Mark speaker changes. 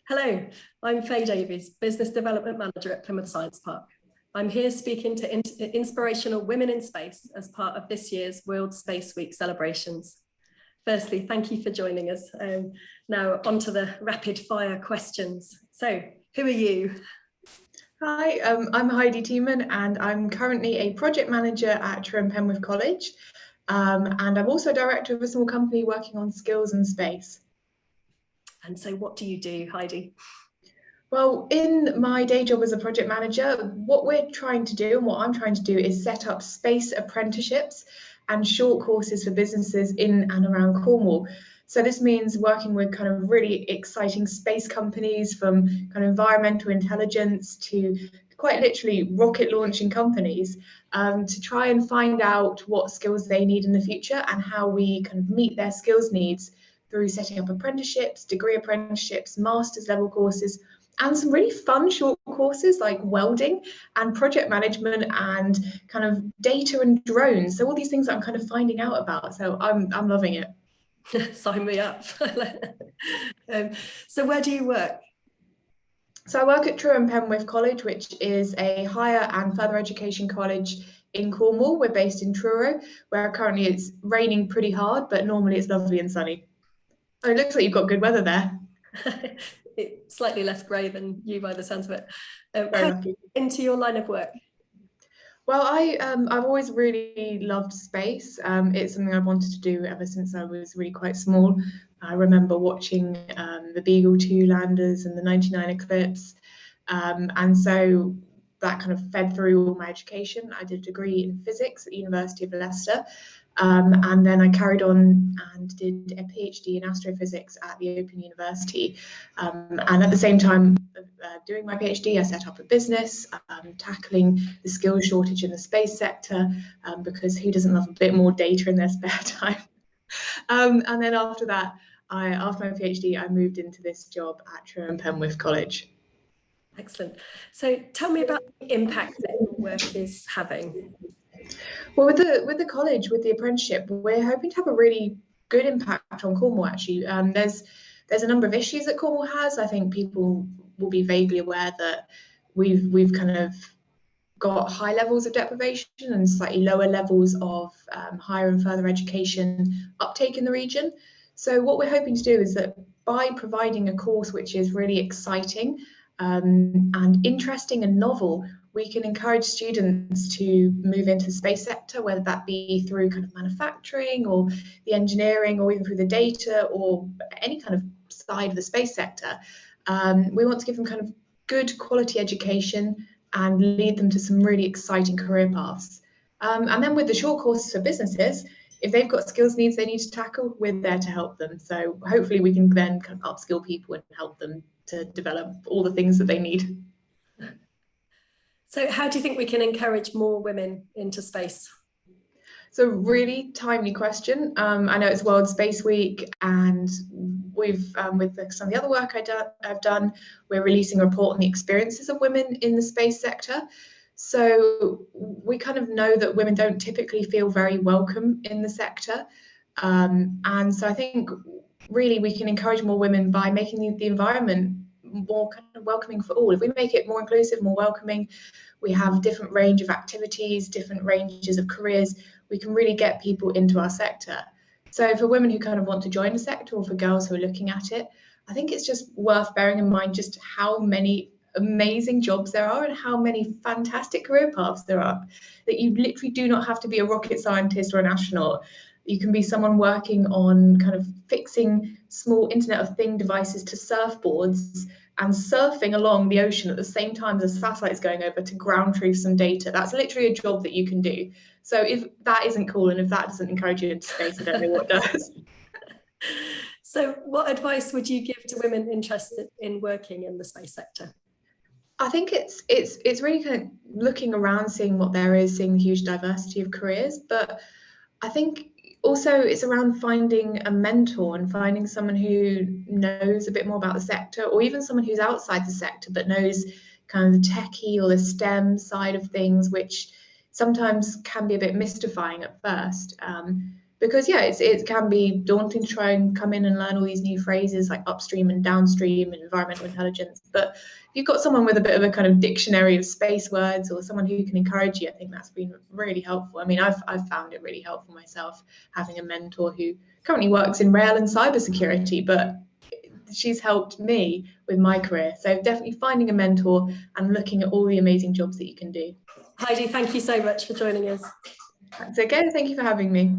Speaker 1: Hello, I'm Davies, Business Development Manager at Plymouth Science Park. I'm here speaking to inspirational women in space as part of this year's World Space Week celebrations. Firstly, thank you for joining us. Now on to the rapid fire questions. So, who are you?
Speaker 2: Hi, I'm Heidi Thiemann and I'm currently a project manager at Truro and Penwith College. And I'm also director of a small company working on skills and space.
Speaker 1: And so what do you do, Heidi?
Speaker 2: Well, in my day job as a project manager, what we're trying to do and what I'm trying to do is set up space apprenticeships and short courses for businesses in and around Cornwall. So this means working with kind of really exciting space companies, from kind of environmental intelligence to quite literally rocket launching companies, to try and find out what skills they need in the future and how we kind of meet their skills needs through setting up apprenticeships, degree apprenticeships, master's level courses, and some really fun short courses like welding and project management and kind of data and drones. So all these things that I'm kind of finding out about. So I'm loving it.
Speaker 1: Sign me up. So where do you work?
Speaker 2: So I work at Truro and Penwith College, which is a higher and further education college in Cornwall. We're based in Truro, where currently it's raining pretty hard, but normally it's lovely and sunny. Oh, it looks like you've got good weather there.
Speaker 1: It's slightly less grey than you by the sounds of it.
Speaker 2: Very lucky.
Speaker 1: Into your line of work?
Speaker 2: Well, I've always really loved space. It's something I've wanted to do ever since I was really quite small. I remember watching the Beagle 2 landers and the 99 eclipse. And so that kind of fed through all my education. I did a degree in physics at the University of Leicester. And then I carried on and did a PhD in astrophysics at the Open University. And at the same time doing my PhD, I set up a business tackling the skills shortage in the space sector, because who doesn't love a bit more data in their spare time? And then after that, after my PhD, I moved into this job at Truro and Penwith College.
Speaker 1: Excellent. So tell me about the impact that your work is having.
Speaker 2: Well, with the college, with the apprenticeship, we're hoping to have a really good impact on Cornwall, actually. There's a number of issues that Cornwall has. I think people will be vaguely aware that we've kind of got high levels of deprivation and slightly lower levels of higher and further education uptake in the region. So what we're hoping to do is that by providing a course which is really exciting and interesting and novel, we can encourage students to move into the space sector, whether that be through kind of manufacturing or the engineering or even through the data or any kind of side of the space sector. We want to give them kind of good quality education and lead them to some really exciting career paths. And then with the short courses for businesses, if they've got skills needs they need to tackle, we're there to help them. So hopefully we can then kind of upskill people and help them to develop all the things that they need.
Speaker 1: So how do you think we can encourage more women into space?
Speaker 2: So really timely question. I know it's World Space Week, and we've, with some of the other work I've done, we're releasing a report on the experiences of women in the space sector. So we kind of know that women don't typically feel very welcome in the sector. And so I think really we can encourage more women by making the environment more kind of welcoming for all. If we make it more inclusive, more welcoming, we have different range of activities, different ranges of careers, we can really get people into our sector. So for women who kind of want to join the sector, or for girls who are looking at it, I think it's just worth bearing in mind just how many amazing jobs there are and how many fantastic career paths there are, that you literally do not have to be a rocket scientist or an astronaut. You can be someone working on kind of fixing small Internet of Things devices to surfboards and surfing along the ocean at the same time as a satellite's going over to ground truth some data. That's literally a job that you can do. So if that isn't cool and if that doesn't encourage you into space, I don't know what does.
Speaker 1: So what advice would you give to women interested in working in the space sector?
Speaker 2: I think it's really kind of looking around, seeing what there is, seeing the huge diversity of careers. But I think also it's around finding a mentor and finding someone who knows a bit more about the sector, or even someone who's outside the sector but knows kind of the techie or the STEM side of things, which sometimes can be a bit mystifying at first. because yeah, it can be daunting to try and come in and learn all these new phrases like upstream and downstream and environmental intelligence. But if you've got someone with a bit of a kind of dictionary of space words, or someone who can encourage you, I think that's been really helpful. I mean, I've found it really helpful myself, having a mentor who currently works in rail and cybersecurity, but she's helped me with my career. So definitely finding a mentor and looking at all the amazing jobs that you can do.
Speaker 1: Heidi, thank you so much for joining us.
Speaker 2: That's okay. Thank you for having me.